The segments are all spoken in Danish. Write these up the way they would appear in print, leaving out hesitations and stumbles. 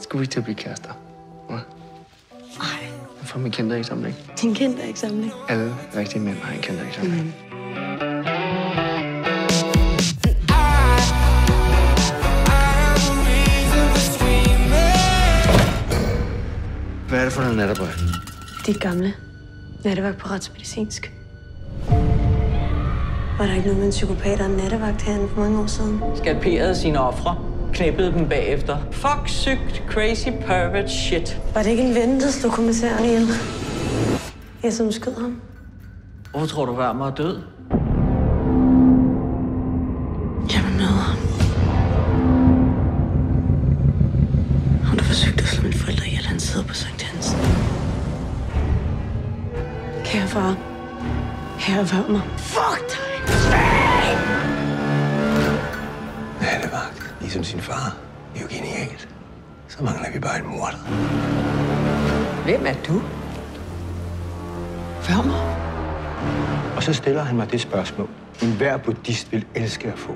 Skulle vi ikke til at blive kærester? Hva? Ej. For min kinderægsamling. Din kinderægsamling? Alle rigtige mænd har en kinderægsamling. Mm. Hvad er det for noget natterbøj? Dit gamle nattevagt på retsmedicinsk. Var der ikke noget med en psykopat og en nattevagt herinde for mange år siden? Skalperede sine ofre, knæppede dem bagefter. Fuck, sygt, crazy, pervert shit. Var det ikke en ven, der slog kommissæren ihjel? Jeg som skød ham. Hvorfor tror du, Wermer er død? Jeg vil møde ham. Ham, der forsøgte at slå mine forældre ihjel, han sidder på Sankt Hans. Kære far. Herre Wermer. Fuck dig! Nattevagt, ligesom sin far. Det er jo genialt. Så mangler vi bare en morder. Hvem er du? Wermer? Og så stiller han mig det spørgsmål, enhver buddhist vil elske at få.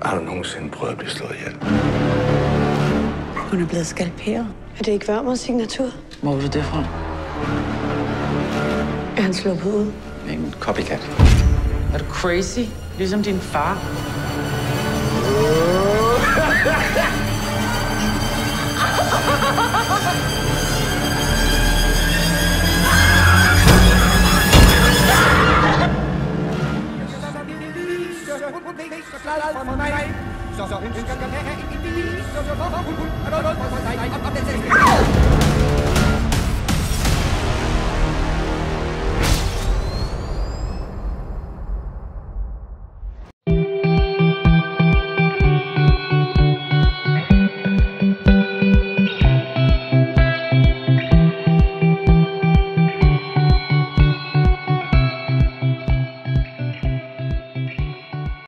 Har du nogensinde prøvet at blive slået ihjel? Hun er blevet skalperet. Er det ikke Wermers signatur? Hvor er du det fra? Er han sluppet ud? En copycat. Er du crazy? Ligesom din far? Så ønsker jeg have en bil, så hun, er der noget for dig, og den